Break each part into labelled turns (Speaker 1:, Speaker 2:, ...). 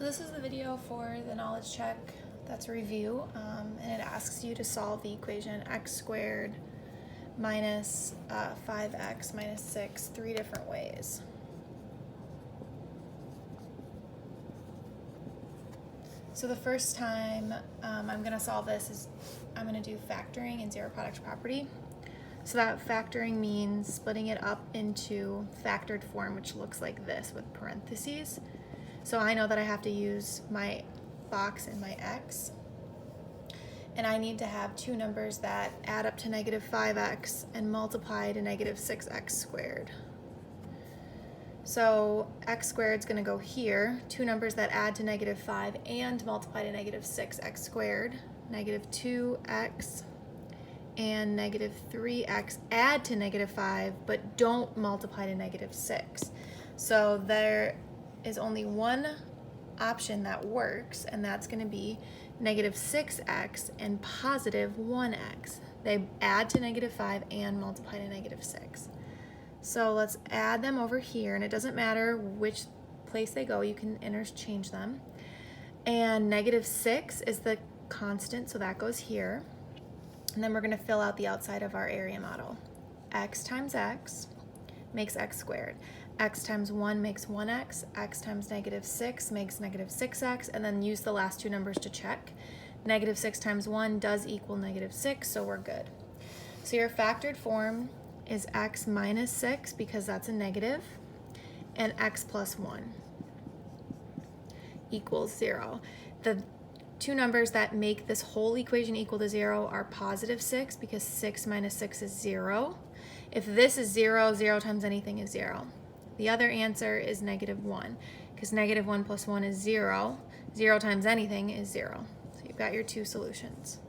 Speaker 1: So this is the video for the knowledge check. That's a review, and it asks you to solve the equation x squared minus 5x minus 6 three different ways. So the first time I'm going to solve this is I'm going to do factoring and zero product property. So that factoring means splitting it up into factored form, which looks like this with parentheses. So I know that I have to use my box and my x, and I need to have two numbers that add up to negative 5x and multiply to negative 6x squared. So x squared is going to go here, two numbers that add to negative 5 and multiply to negative 6x squared, negative 2x and negative 3x add to negative 5 but don't multiply to negative 6. So there is only one option that works, and that's going to be negative 6x and positive 1x. They add to negative 5 and multiply to negative 6. So let's add them over here, and it doesn't matter which place they go, you can interchange them. And negative 6 is the constant, so that goes here. And then we're going to fill out the outside of our area model. X times x makes x squared. X times 1 makes 1x, x times negative 6 makes negative 6x, and then use the last two numbers to check. Negative 6 times 1 does equal negative 6, so we're good. So your factored form is x minus 6 because that's a negative, and x plus 1 equals 0. The two numbers that make this whole equation equal to 0 are positive 6 because 6 minus 6 is 0. If this is 0, 0 times anything is 0. The other answer is negative 1 because negative 1 plus 1 is 0. 0 times anything is 0. So you've got your two solutions.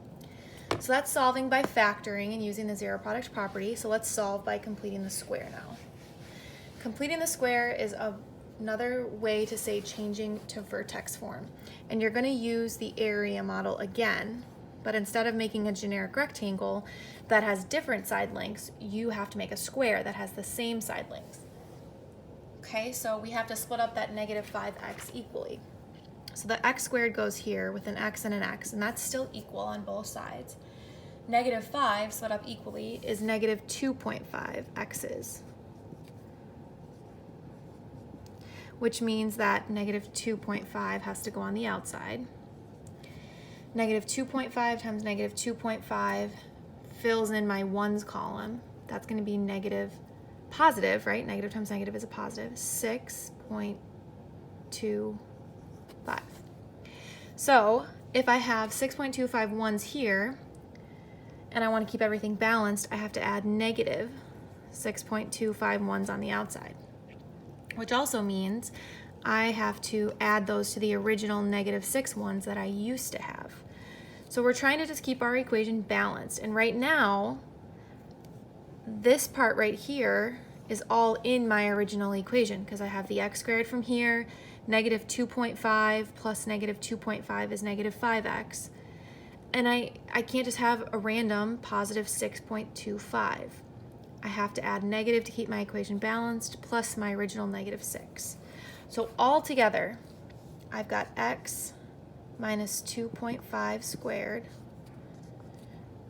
Speaker 1: So that's solving by factoring and using the zero product property. So let's solve by completing the square now. Completing the square is another way to say changing to vertex form. And you're going to use the area model again, but instead of making a generic rectangle that has different side lengths, you have to make a square that has the same side lengths. Okay, so we have to split up that negative 5x equally. So the x squared goes here with an x, and that's still equal on both sides. Negative 5 split up equally is negative 2.5 x's, which means that negative 2.5 has to go on the outside. Negative 2.5 times negative 2.5 fills in my ones column. That's going to be negative positive, right? Negative times negative is a positive, 6.25. So if I have 6.25 ones here, and I want to keep everything balanced, I have to add negative 6.25 ones on the outside, which also means I have to add those to the original negative 6 ones that I used to have. So we're trying to just keep our equation balanced, and right now, this part right here is all in my original equation because I have the x squared from here, negative 2.5 plus negative 2.5 is negative 5x. And I can't just have a random positive 6.25. I have to add negative to keep my equation balanced plus my original negative 6. So all together, I've got x minus 2.5 squared.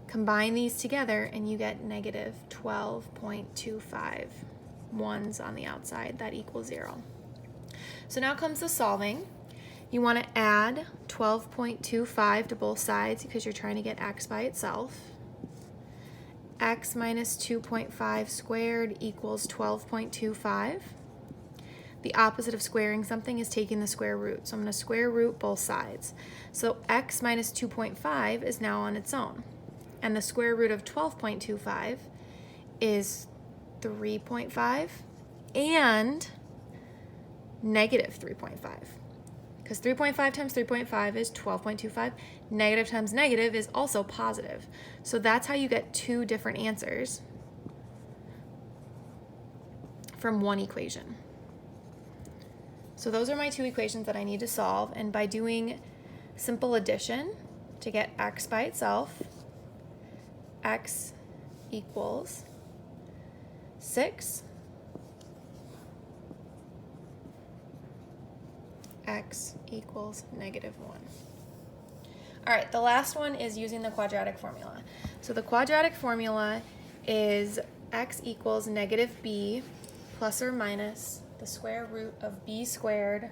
Speaker 1: Combine these together and you get negative 12.25 ones on the outside. That equals 0. So now comes the solving. You want to add 12.25 to both sides because you're trying to get x by itself. X minus 2.5 squared equals 12.25. The opposite of squaring something is taking the square root. So I'm going to square root both sides. So x minus 2.5 is now on its own. And the square root of 12.25 is 3.5 and negative 3.5. Because 3.5 times 3.5 is 12.25. Negative times negative is also positive. So that's how you get two different answers from one equation. So those are my two equations that I need to solve. And by doing simple addition to get x by itself, x equals 6 x equals negative 1. All right, the last one is using the quadratic formula. So the quadratic formula is x equals negative b plus or minus the square root of b squared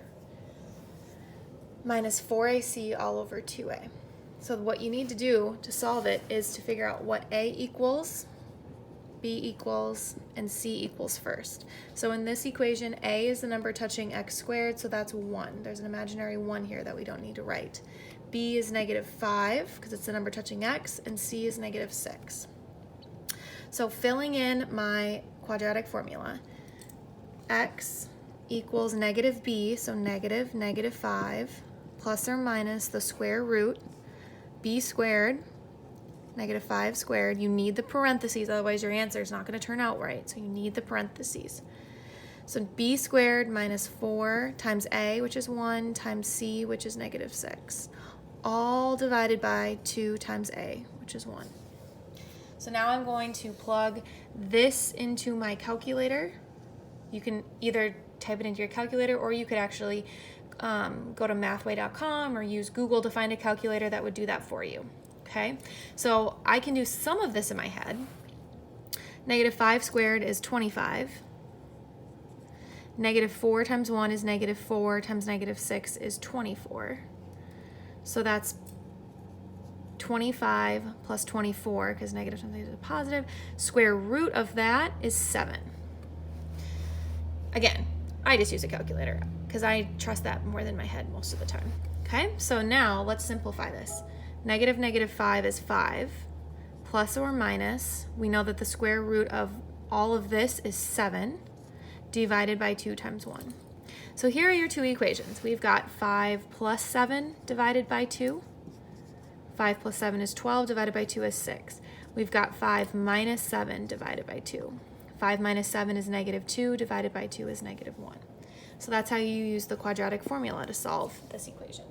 Speaker 1: minus 4ac all over 2a. So what you need to do to solve it is to figure out what a equals, b equals, and c equals first. So in this equation, a is the number touching x squared, so that's 1. There's an imaginary 1 here that we don't need to write. B is negative 5, because it's the number touching x, and c is negative 6. So filling in my quadratic formula, x equals negative b, so negative negative 5, plus or minus the square root, b squared, negative 5 squared. You need the parentheses, otherwise your answer is not going to turn out right. So you need the parentheses. So b squared minus 4 times a, which is 1, times c, which is negative 6. All divided by 2 times a, which is 1. So now I'm going to plug this into my calculator. You can either type it into your calculator, or you could actually go to mathway.com or use Google to find a calculator that would do that for you. Okay, so I can do some of this in my head. Negative 5 squared is 25. Negative 4 times 1 is negative 4 times negative 6 is 24. So that's 25 plus 24, because negative times negative is positive. Square root of that is 7. Again, I just use a calculator because I trust that more than my head most of the time. Okay, so now let's simplify this. Negative negative 5 is 5, plus or minus, we know that the square root of all of this is 7, divided by 2 times 1. So here are your two equations. We've got 5 plus 7 divided by 2. 5 plus 7 is 12, divided by 2 is 6. We've got 5 minus 7 divided by 2. 5 minus 7 is negative 2, divided by 2 is negative 1. So that's how you use the quadratic formula to solve this equation.